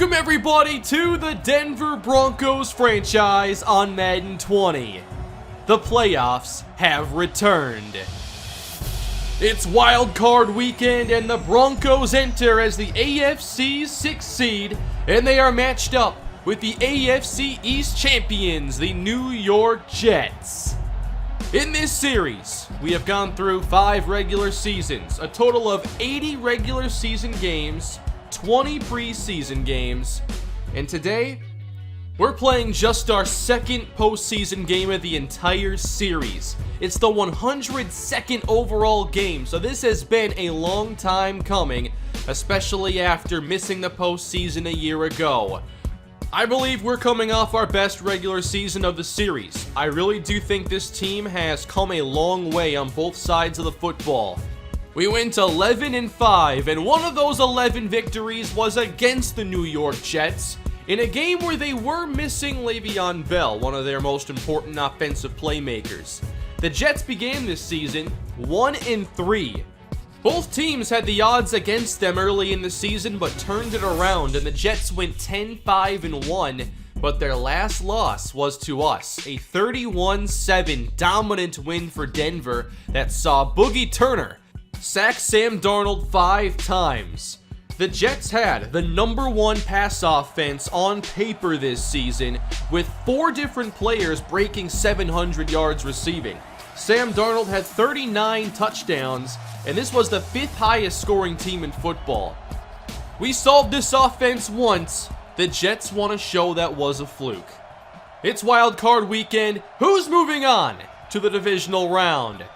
Welcome everybody to the Denver Broncos franchise on Madden 20. The playoffs have returned. It's wild card weekend and the Broncos enter as the AFC's 6th seed, and they are matched up with the AFC East champions, the New York Jets. In this series, we have gone through 5 regular seasons, a total of 80 regular season games, 20 preseason games, and today, we're playing just our second postseason game of the entire series. It's the 102nd overall game, so this has been a long time coming, especially after missing the postseason a year ago. I believe we're coming off our best regular season of the series. I really do think this team has come a long way on both sides of the football. We went 11-5, and one of those 11 victories was against the New York Jets, in a game where they were missing Le'Veon Bell, one of their most important offensive playmakers. The Jets began this season 1-3. Both teams had the odds against them early in the season, but turned it around, and the Jets went 10-5-1, but their last loss was to us, a 31-7 dominant win for Denver that saw Boogie Turner sack Sam Darnold 5 times. The Jets had the #1 pass offense on paper this season, with 4 different players breaking 700 yards receiving. Sam Darnold had 39 touchdowns, and this was the 5th highest scoring team in football. We solved this offense once. The Jets want to show that was a fluke. It's wild card weekend. Who's moving on to the divisional round?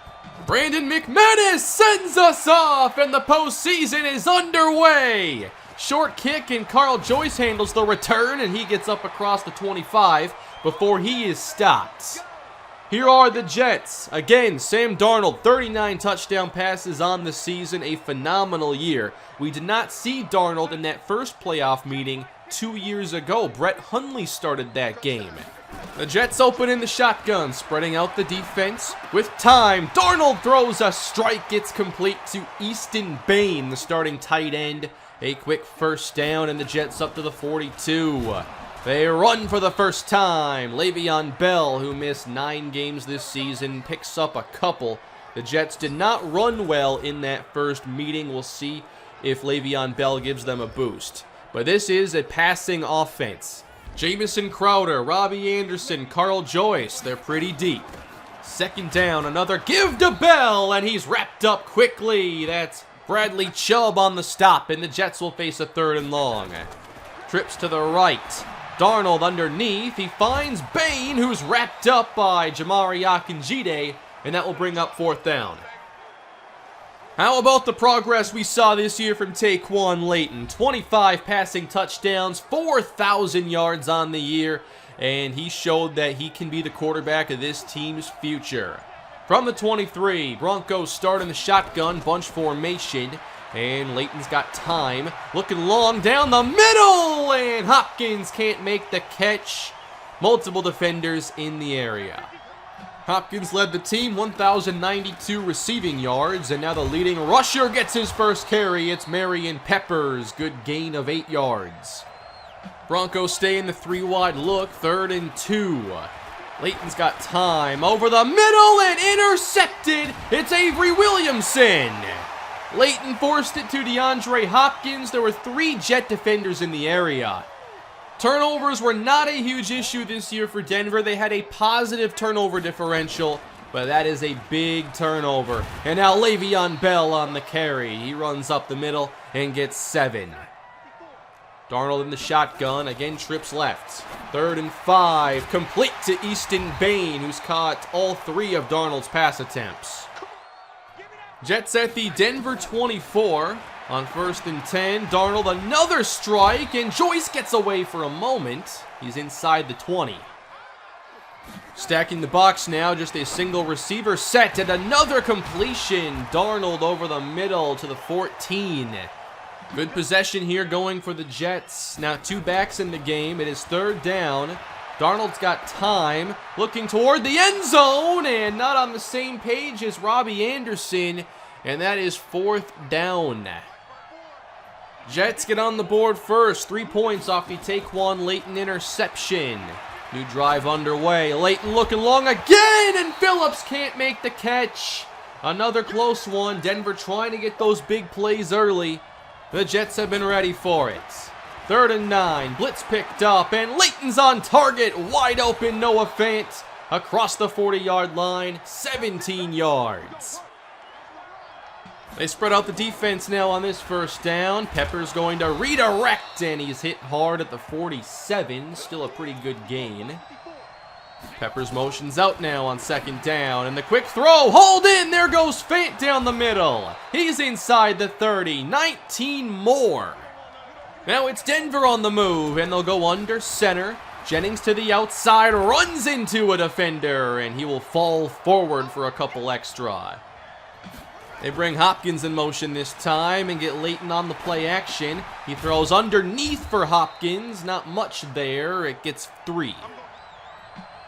Brandon McManus sends us off, and the postseason is underway. Short kick, and Carl Joyce handles the return, and he gets up across the 25 before he is stopped. Here are the Jets. Again, Sam Darnold, 39 touchdown passes on the season, a phenomenal year. We did not see Darnold in that first playoff meeting 2 years ago. Brett Hundley started that game. The Jets open in the shotgun, spreading out the defense. With time, Darnold throws a strike. It's complete to Easton Bain, the starting tight end. A quick first down, and the Jets up to the 42. They run for the first time. Le'Veon Bell, who missed 9 games this season, picks up a couple. The Jets did not run well in that first meeting. We'll see if Le'Veon Bell gives them a boost. But this is a passing offense. Jamison Crowder, Robbie Anderson, Carl Joyce, they're pretty deep. Second down, another give to Bell, and he's wrapped up quickly. That's Bradley Chubb on the stop, and the Jets will face a 3rd and long. Trips to the right. Darnold underneath. He finds Bain, who's wrapped up by Jamari Akinjide, and that will bring up 4th down. How about the progress we saw this year from Taquan Layton? 25 passing touchdowns, 4,000 yards on the year, and he showed that he can be the quarterback of this team's future. From the 23, Broncos start in the shotgun, bunch formation, and Layton's got time. Looking long down the middle, and Hopkins can't make the catch. Multiple defenders in the area. Hopkins led the team, 1,092 receiving yards, and now the leading rusher gets his first carry. It's Marion Peppers, good gain of 8 yards. Broncos stay in the 3-wide look, 3rd and 2. Layton's got time, over the middle, and intercepted. It's Avery Williamson. Layton forced it to DeAndre Hopkins. There were 3 Jet defenders in the area. Turnovers were not a huge issue this year for Denver. They had a positive turnover differential, but that is a big turnover. And now Le'Veon Bell on the carry. He runs up the middle and gets 7. Darnold in the shotgun, again trips left. 3rd and 5, complete to Easton Bain, who's caught all 3 of Darnold's pass attempts. Jets at the Denver 24. On 1st and 10, Darnold another strike, and Joyce gets away for a moment. He's inside the 20. Stacking the box now, just a single receiver set, and another completion. Darnold over the middle to the 14. Good possession here going for the Jets. Now 2 backs in the game. It is 3rd down. Darnold's got time, looking toward the end zone, and not on the same page as Robbie Anderson, and that is 4th down. Jets get on the board first. 3 points off the Taquan Leighton interception. New drive underway. Leighton looking long again, and Phillips can't make the catch. Another close one. Denver trying to get those big plays early. The Jets have been ready for it. 3rd and 9. Blitz picked up, and Leighton's on target. Wide open Noah Fant across the 40-yard line. 17 yards. They spread out the defense now on this first down. Peppers going to redirect, and he's hit hard at the 47. Still a pretty good gain. Peppers motions out now on 2nd down, and the quick throw, hold in, there goes Fant down the middle. He's inside the 30, 19 more. Now it's Denver on the move, and they'll go under center. Jennings to the outside, runs into a defender, and he will fall forward for a couple extra. They bring Hopkins in motion this time and get Leighton on the play action. He throws underneath for Hopkins. Not much there. It gets 3.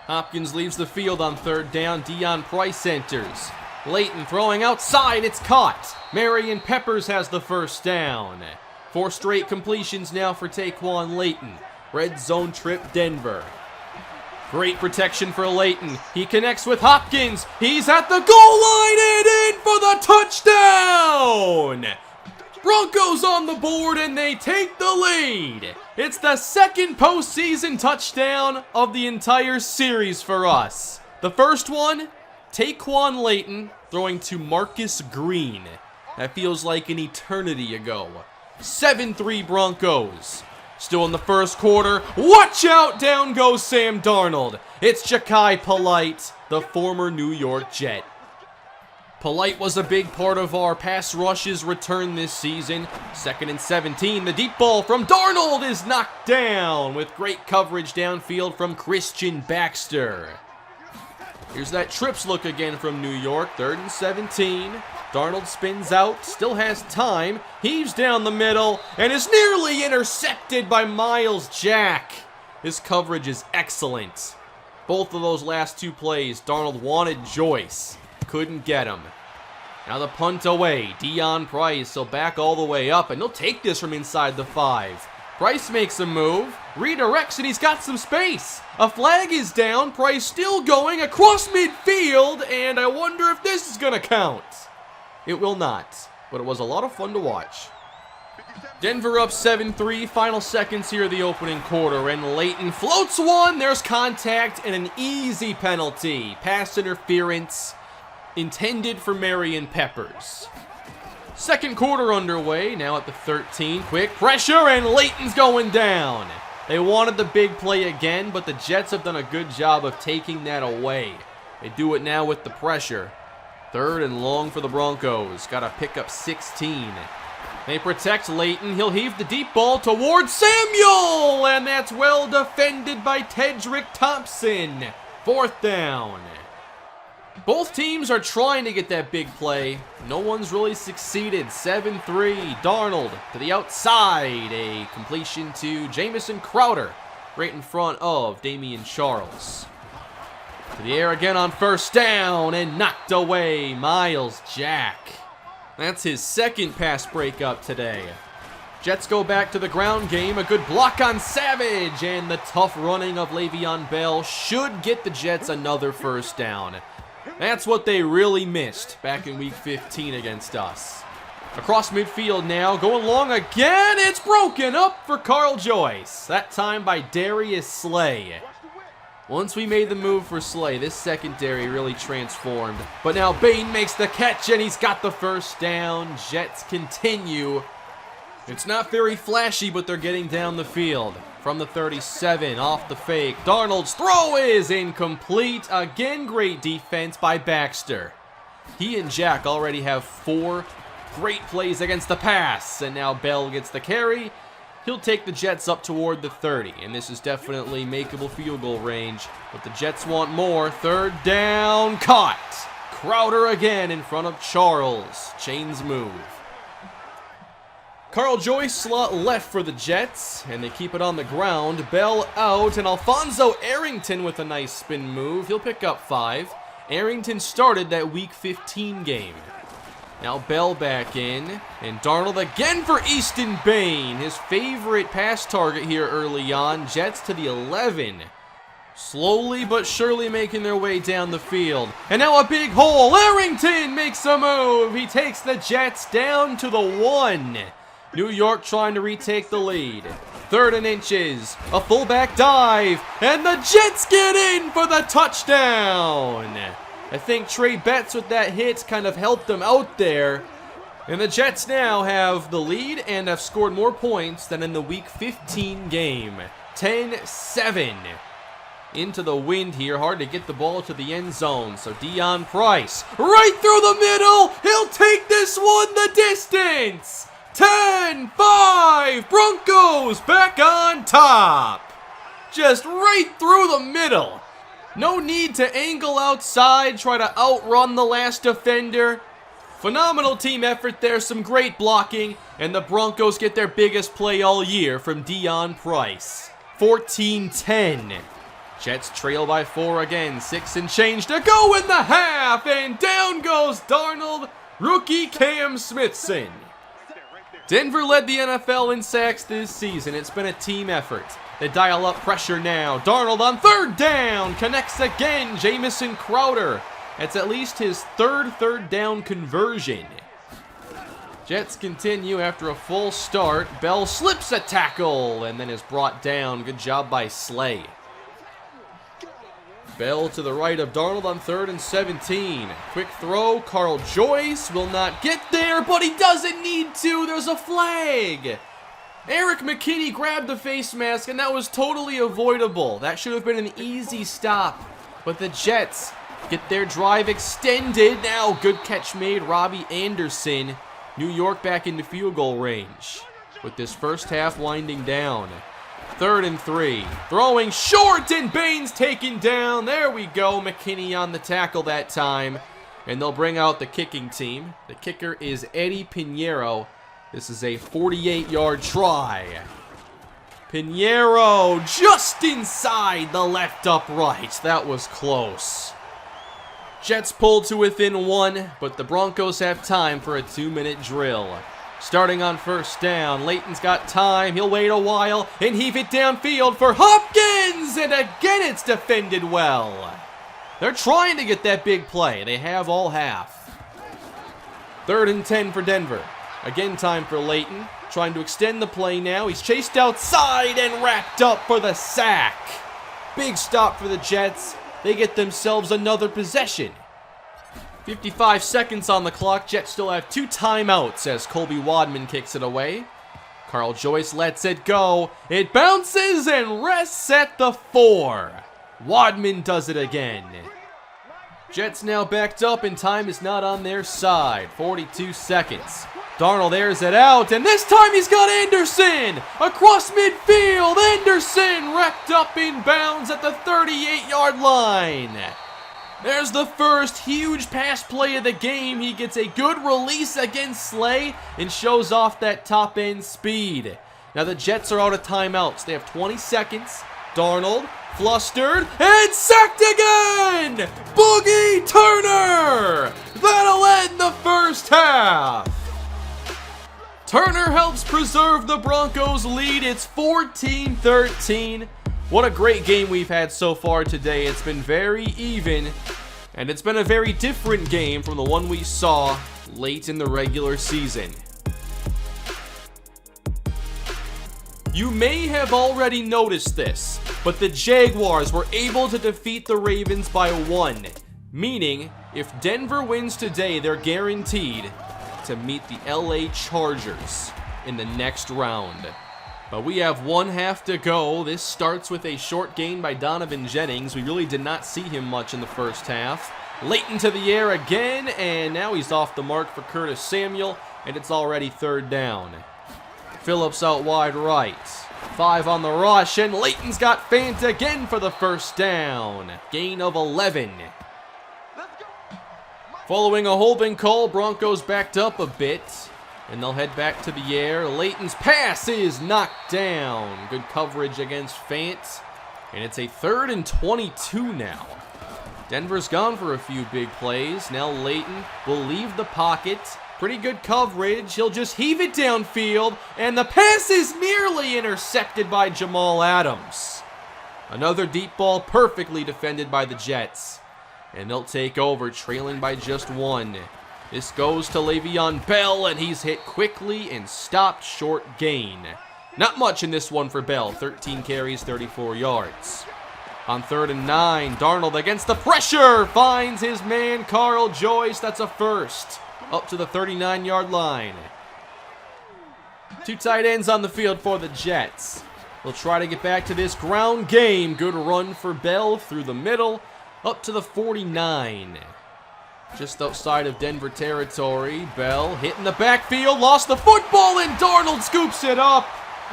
Hopkins leaves the field on 3rd down. Deion Price enters. Leighton throwing outside. It's caught. Marion Peppers has the first down. 4 straight completions now for Taquan Leighton. Red zone trip Denver. Great protection for Leighton. He connects with Hopkins. He's at the goal line and in for the touchdown! Broncos on the board and they take the lead. It's the 2nd postseason touchdown of the entire series for us. The first one, Taquan Leighton throwing to Marcus Green. That feels like an eternity ago. 7-3 Broncos. Still in the first quarter. Watch out! Down goes Sam Darnold. It's Jachai Polite, the former New York Jet. Polite was a big part of our pass rush's return this season. 2nd and 17. The deep ball from Darnold is knocked down with great coverage downfield from Christian Baxter. Here's that trips look again from New York. 3rd and 17. Darnold spins out, still has time, heaves down the middle, and is nearly intercepted by Miles Jack. His coverage is excellent. Both of those last 2 plays, Darnold wanted Joyce. Couldn't get him. Now the punt away. Deion Price, he'll back all the way up, and he'll take this from inside the 5. Price makes a move, redirects, and he's got some space. A flag is down, Price still going across midfield, and I wonder if this is going to count. It will not, but it was a lot of fun to watch. Denver up 7-3, final seconds here of the opening quarter, and Leighton floats one. There's contact and an easy penalty. Pass interference intended for Marion Peppers. 2nd quarter underway, now at the 13. Quick pressure, and Leighton's going down. They wanted the big play again, but the Jets have done a good job of taking that away. They do it now with the pressure. 3rd and long for the Broncos. Got to pick up 16. They protect Leighton. He'll heave the deep ball towards Samuel. And that's well defended by Tedrick Thompson. 4th down. Both teams are trying to get that big play. No one's really succeeded. 7-3. Darnold to the outside. A completion to Jamison Crowder. Right in front of Damian Charles. To the air again on 1st down and knocked away Miles Jack. That's his 2nd pass breakup today. Jets go back to the ground game. A good block on Savage, and the tough running of Le'Veon Bell should get the Jets another 1st down. That's what they really missed back in Week 15 against us. Across midfield now, going long again. It's broken up for Carl Joyce. That time by Darius Slay. Once we made the move for Slay, this secondary really transformed. But now Bain makes the catch, and he's got the 1st down. Jets continue. It's not very flashy, but they're getting down the field. From the 37, off the fake. Darnold's throw is incomplete. Again, great defense by Baxter. He and Jack already have 4 great plays against the pass. And now Bell gets the carry. He'll take the Jets up toward the 30, and this is definitely makeable field goal range, but the Jets want more. 3rd down, caught. Crowder again in front of Charles. Chains move. Carl Joyce slot left for the Jets, and they keep it on the ground. Bell out, and Alfonso Arrington with a nice spin move. He'll pick up 5. Arrington started that Week 15 game. Now Bell back in, and Darnold again for Easton Bain, his favorite pass target here early on. Jets to the 11. Slowly but surely making their way down the field. And now a big hole. Arrington makes a move. He takes the Jets down to the 1. New York trying to retake the lead. 3rd and inches. A fullback dive. And the Jets get in for the touchdown. I think Trey Betts with that hit kind of helped them out there. And the Jets now have the lead and have scored more points than in the Week 15 game. 10-7. Into the wind here. Hard to get the ball to the end zone. So Dion Price right through the middle. He'll take this one the distance. 10-5. Broncos back on top. Just right through the middle. No need to angle outside, try to outrun the last defender. Phenomenal team effort there, some great blocking, and the Broncos get their biggest play all year from Dion Price. 14-10. Jets trail by 4 again, 6 and change to go in the half, and down goes Darnold, rookie Cam Smithson. Denver led the NFL in sacks this season. It's been a team effort. They dial up pressure now. Darnold on 3rd down, connects again, Jamison Crowder. It's at least his third down conversion. Jets continue after a full start. Bell slips a tackle and then is brought down. Good job by Slay. Bell to the right of Darnold on 3rd and 17. Quick throw. Carl Joyce will not get there, but he doesn't need to. There's a flag. Eric McKinney grabbed the face mask, and that was totally avoidable. That should have been an easy stop. But the Jets get their drive extended. Now, good catch made. Robbie Anderson. New York back into field goal range with this first half winding down. 3rd and 3. Throwing short, and Bain's taken down. There we go. McKinney on the tackle that time. And they'll bring out the kicking team. The kicker is Eddie Pinheiro. This is a 48-yard try. Pinheiro just inside the left upright. That was close. Jets pulled to within 1, but the Broncos have time for a 2-minute drill. Starting on 1st down, Leighton's got time. He'll wait a while and heave it downfield for Hopkins. And again, it's defended well. They're trying to get that big play. They have all half. 3rd and 10 for Denver. Again, time for Leighton. Trying to extend the play now. He's chased outside and wrapped up for the sack. Big stop for the Jets. They get themselves another possession. 55 seconds on the clock. Jets still have 2 timeouts as Colby Wadman kicks it away. Carl Joyce lets it go. It bounces and rests at the 4. Wadman does it again. Jets now backed up and time is not on their side. 42 seconds. Darnold airs it out, and this time he's got Anderson! Across midfield, Anderson wrapped up in bounds at the 38-yard line. There's the first huge pass play of the game. He gets a good release against Slay and shows off that top-end speed. Now the Jets are out of timeouts. They have 20 seconds. Darnold, flustered, and sacked again! Boogie Turner! That'll end the first half. Turner helps preserve the Broncos' lead. It's 14-13. What a great game we've had so far today. It's been very even, and it's been a very different game from the one we saw late in the regular season. You may have already noticed this, but the Jaguars were able to defeat the Ravens by 1, meaning if Denver wins today, they're guaranteed to meet the LA Chargers in the next round. But we have 1 half to go. This starts with a short gain by Donovan Jennings. We really did not see him much in the first half. Leighton to the air again, and now he's off the mark for Curtis Samuel, and it's already 3rd down. Phillips out wide right. 5 on the rush, and Leighton's got Fant again for the first down. Gain of 11. Following a holding call, Broncos backed up a bit, and they'll head back to the air. Leighton's pass is knocked down. Good coverage against Fant, and it's a 3rd and 22 now. Denver's gone for a few big plays. Now Leighton will leave the pocket, Pretty good coverage. He'll just heave it downfield, and the pass is nearly intercepted by Jamal Adams. Another deep ball perfectly defended by the Jets. And they'll take over, trailing by just 1. This goes to Le'Veon Bell, and he's hit quickly and stopped short gain. Not much in this one for Bell. 13 carries, 34 yards. On 3rd and 9, Darnold against the pressure finds his man Carl Joyce. That's a first. Up to the 39-yard line. 2 tight ends on the field for the Jets. They'll try to get back to this ground game. Good run for Bell through the middle. Up to the 49. Just outside of Denver territory. Bell hitting the backfield. Lost the football, and Darnold scoops it up.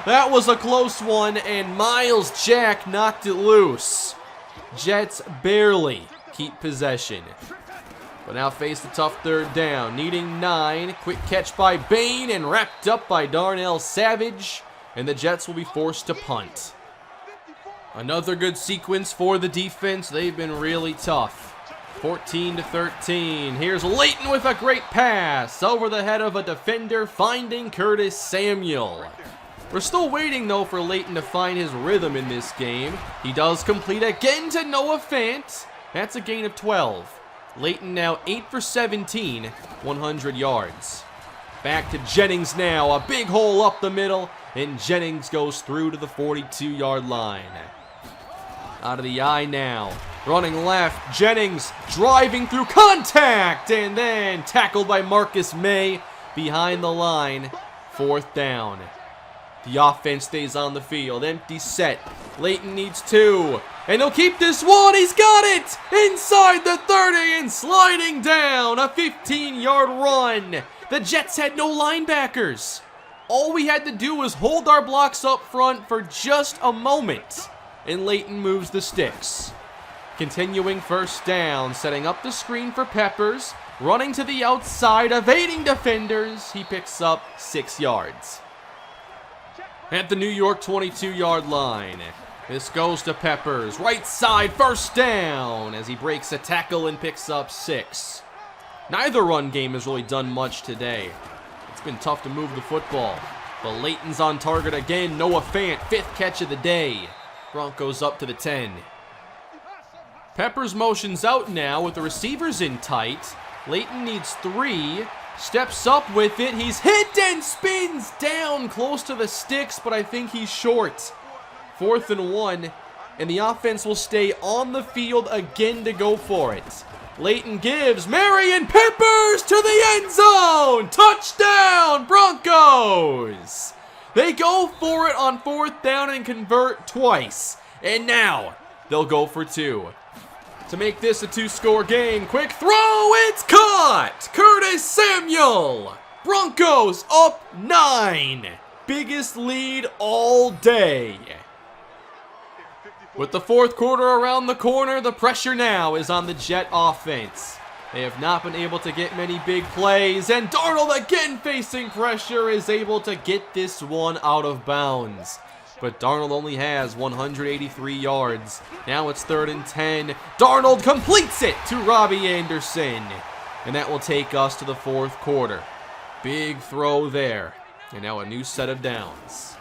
That was a close one, and Miles Jack knocked it loose. Jets barely keep possession. But now face the tough 3rd down. Needing 9. Quick catch by Bain and wrapped up by Darnell Savage. And the Jets will be forced to punt. Another good sequence for the defense. They've been really tough. 14-13. Here's Leighton with a great pass over the head of a defender, finding Curtis Samuel. We're still waiting, though, for Leighton to find his rhythm in this game. He does complete again to Noah Fant. That's a gain of 12. Leighton now 8 for 17, 100 yards. Back to Jennings now. A big hole up the middle, and Jennings goes through to the 42-yard line. Out of the eye now. Running left. Jennings driving through contact, and then tackled by Marcus May behind the line. 4th down. The offense stays on the field. Empty set. Leighton needs 2. And he'll keep this one. He's got it! Inside the 30 and sliding down. A 15-yard run. The Jets had no linebackers. All we had to do was hold our blocks up front for just a moment. And Leighton moves the sticks. Continuing 1st down. Setting up the screen for Peppers. Running to the outside. Evading defenders. He picks up 6 yards. At the New York 22-yard line. This goes to Peppers. Right side, 1st down, as he breaks a tackle and picks up 6. Neither run game has really done much today. It's been tough to move the football. But Leighton's on target again. Noah Fant, 5th catch of the day. Broncos up to the 10. Peppers motions out now with the receivers in tight. Leighton needs 3. Steps up with it. He's hit and spins down close to the sticks, but I think he's short. 4th and 1, and the offense will stay on the field again to go for it. Leighton gives Marion Peppers to the end zone. Touchdown, Broncos. They go for it on 4th down and convert twice. And now they'll go for 2. To make this a 2-score game, quick throw, it's caught! Curtis Samuel! Broncos up 9. Biggest lead all day. With the 4th quarter around the corner, the pressure now is on the Jet offense. They have not been able to get many big plays, and Darnold, again facing pressure, is able to get this one out of bounds. But Darnold only has 183 yards. Now it's 3rd and 10. Darnold completes it to Robbie Anderson. And that will take us to the 4th quarter. Big throw there. And now a new set of downs.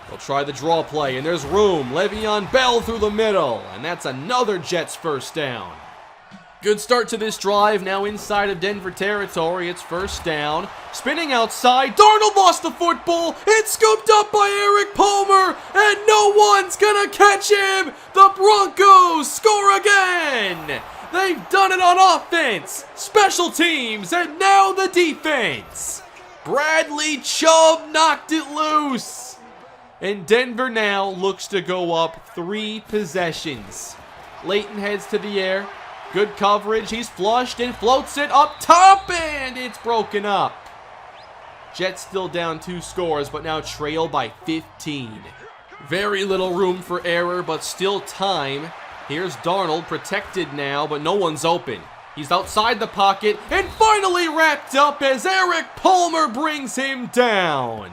They'll try the draw play, and there's room. Le'Veon Bell through the middle. And that's another Jets 1st down. Good start to this drive, now inside of Denver territory. It's 1st down. Spinning outside. Darnold lost the football. It's scooped up by Eric Palmer, and no one's gonna catch him. The Broncos score again. They've done it on offense, special teams, and now the defense. Bradley Chubb knocked it loose. And Denver now looks to go up 3 possessions. Leighton heads to the air. Good coverage. He's flushed and floats it up top, and it's broken up. Jets still down 2 scores, but now trail by 15. Very little room for error, but still time. Here's Darnold, protected now, but no one's open. He's outside the pocket, and finally wrapped up as Eric Palmer brings him down.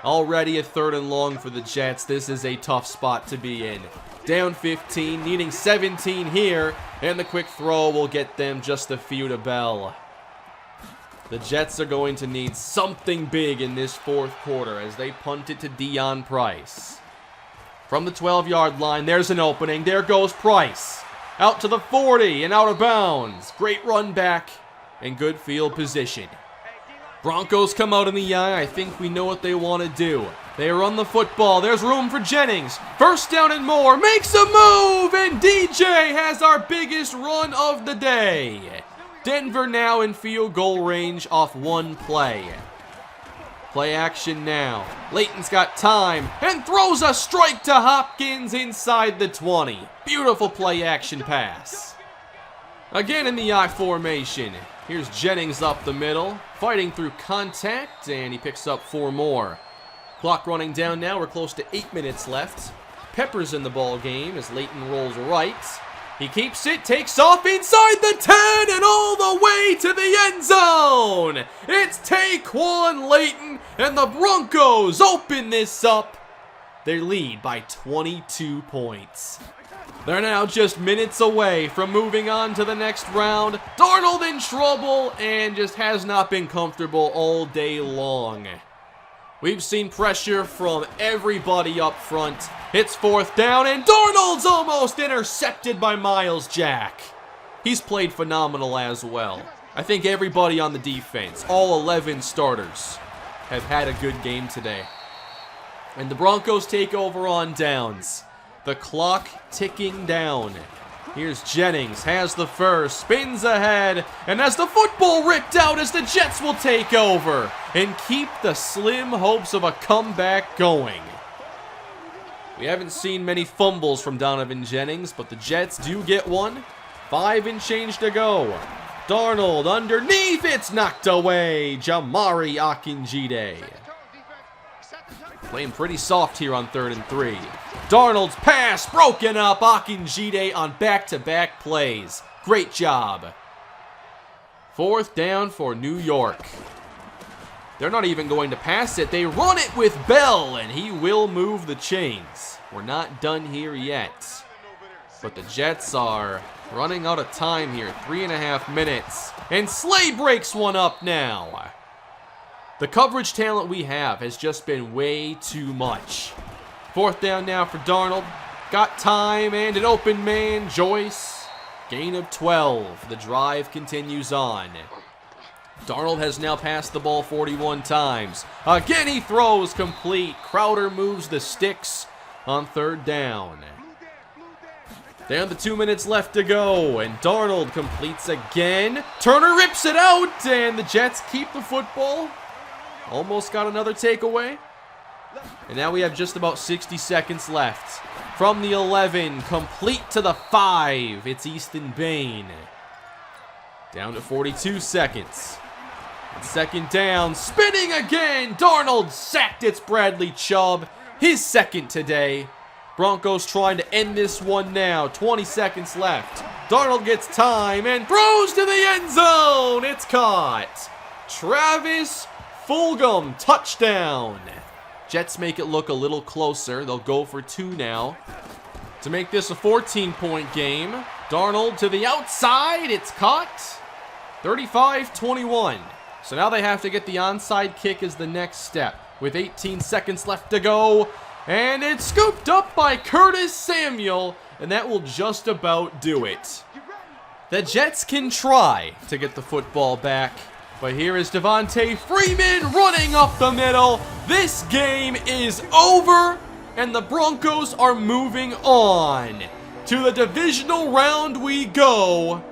Already a 3rd and long for the Jets. This is a tough spot to be in. Down 15, needing 17 here, and the quick throw will get them just a few to Bell. The Jets are going to need something big in this fourth quarter as they punt it to Dion Price. From the 12-yard line, there's an opening. There goes Price. Out to the 40 and out of bounds. Great run back and good field position. Broncos come out in the eye. I think we know what they want to do. They run the football. There's room for Jennings. First down and more. Makes a move, and DJ has our biggest run of the day. Denver now in field goal range off one play. Play action now. Leighton's got time and throws a strike to Hopkins inside the 20. Beautiful play action pass. Again in the I formation. Here's Jennings up the middle, fighting through contact, and he picks up 4 more. Clock running down now. We're close to 8 minutes left. Pepper's in the ball game as Leighton rolls right. He keeps it, takes off inside the 10 and all the way to the end zone. It's Taquan Leighton, and the Broncos open this up. They lead by 22 points. They're now just minutes away from moving on to the next round. Darnold in trouble and just has not been comfortable all day long. We've seen pressure from everybody up front. It's fourth down, and Darnold's almost intercepted by Miles Jack. He's played phenomenal as well. I think everybody on the defense, all 11 starters, have had a good game today. And the Broncos take over on downs. The clock ticking down. Here's Jennings, has the first, spins ahead, and has the football ripped out as the Jets will take over and keep the slim hopes of a comeback going. We haven't seen many fumbles from Donovan Jennings, but the Jets do get one. 5 and change to go. Darnold underneath, it's knocked away. Jamari Akinjide. Playing pretty soft here on 3rd and 3. Darnold's pass broken up. Akinjide on back-to-back plays. Great job. 4th down for New York. They're not even going to pass it. They run it with Bell, and he will move the chains. We're not done here yet. But the Jets are running out of time here. 3.5 minutes. And Slay breaks one up now. The coverage talent we have has just been way too much. 4th down now for Darnold. Got time and an open man, Joyce. Gain of 12. The drive continues on. Darnold has now passed the ball 41 times. Again he throws complete. Crowder moves the sticks on 3rd down. Down to 2 minutes left to go, and Darnold completes again. Turner rips it out, and the Jets keep the football. Almost got another takeaway. And now we have just about 60 seconds left. From the 11, complete to the 5. It's Easton Bain. Down to 42 seconds. And 2nd down, spinning again. Darnold sacked. It's Bradley Chubb. His 2nd today. Broncos trying to end this one now. 20 seconds left. Darnold gets time and throws to the end zone. It's caught. Travis Fulgham, touchdown. Jets make it look a little closer. They'll go for 2 now to make this a 14-point game. Darnold to the outside. It's caught. 35-21. So now they have to get the onside kick as the next step with 18 seconds left to go. And it's scooped up by Curtis Samuel, and that will just about do it. The Jets can try to get the football back. But here is Devontae Freeman running up the middle. This game is over, and the Broncos are moving on. To the divisional round we go.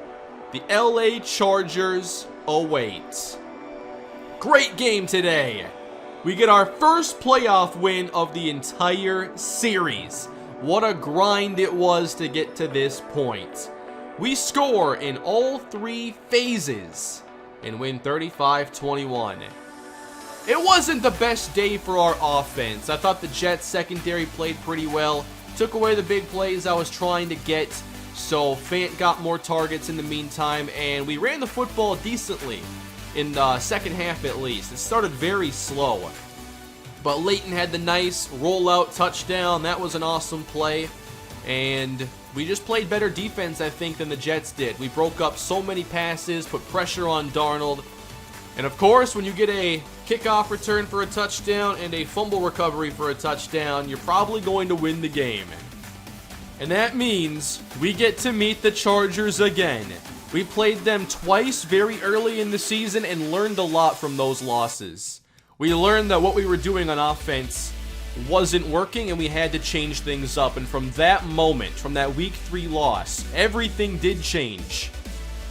The LA Chargers await. Great game today. We get our first playoff win of the entire series. What a grind it was to get to this point. We score in all 3 phases and win 35-21. It wasn't the best day for our offense. I thought the Jets secondary played pretty well. Took away the big plays I was trying to get. So Fant got more targets in the meantime, and we ran the football decently in the second half at least. It started very slow. But Leighton had the nice rollout touchdown. That was an awesome play. And we just played better defense, I think, than the Jets did. We broke up so many passes, put pressure on Darnold. And of course, when you get a kickoff return for a touchdown and a fumble recovery for a touchdown, you're probably going to win the game. And that means we get to meet the Chargers again. We played them twice very early in the season and learned a lot from those losses. We learned that what we were doing on offense wasn't working and we had to change things up. And from that moment, from that week 3 loss, everything did change.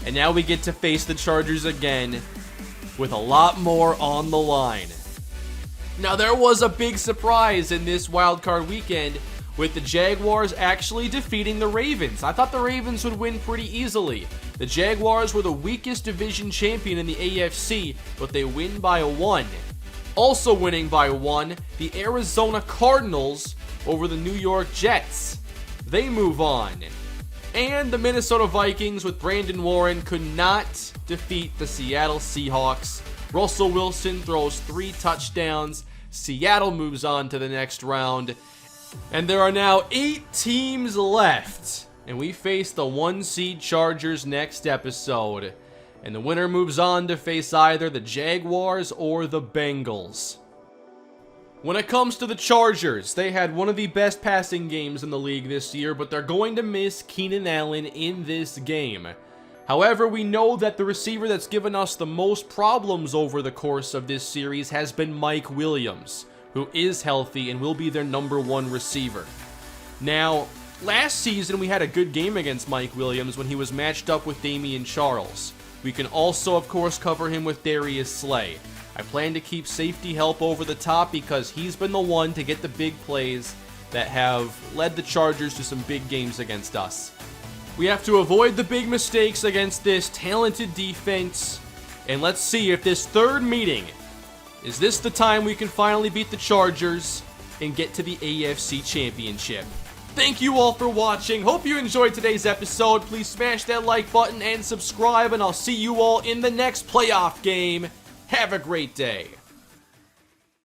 And now we get to face the Chargers again with a lot more on the line. Now, there was a big surprise in this wildcard weekend with the Jaguars actually defeating the Ravens. I thought the Ravens would win pretty easily. The Jaguars were the weakest division champion in the AFC, but they win by 1. Also winning by 1, the Arizona Cardinals over the New York Jets. They move on. And the Minnesota Vikings with Brandon Warren could not defeat the Seattle Seahawks. Russell Wilson throws 3 touchdowns. Seattle moves on to the next round. And there are now 8 teams left. And we face the 1-seed Chargers next episode. And the winner moves on to face either the Jaguars or the Bengals. When it comes to the Chargers, they had one of the best passing games in the league this year, but they're going to miss Keenan Allen in this game. However, we know that the receiver that's given us the most problems over the course of this series has been Mike Williams, who is healthy and will be their number 1 receiver. Now, last season we had a good game against Mike Williams when he was matched up with Damian Charles. We can also, of course, cover him with Darius Slay. I plan to keep safety help over the top because he's been the one to get the big plays that have led the Chargers to some big games against us. We have to avoid the big mistakes against this talented defense. And let's see if this third meeting, is this the time we can finally beat the Chargers and get to the AFC Championship? Thank you all for watching. Hope you enjoyed today's episode. Please smash that like button and subscribe, and I'll see you all in the next playoff game. Have a great day.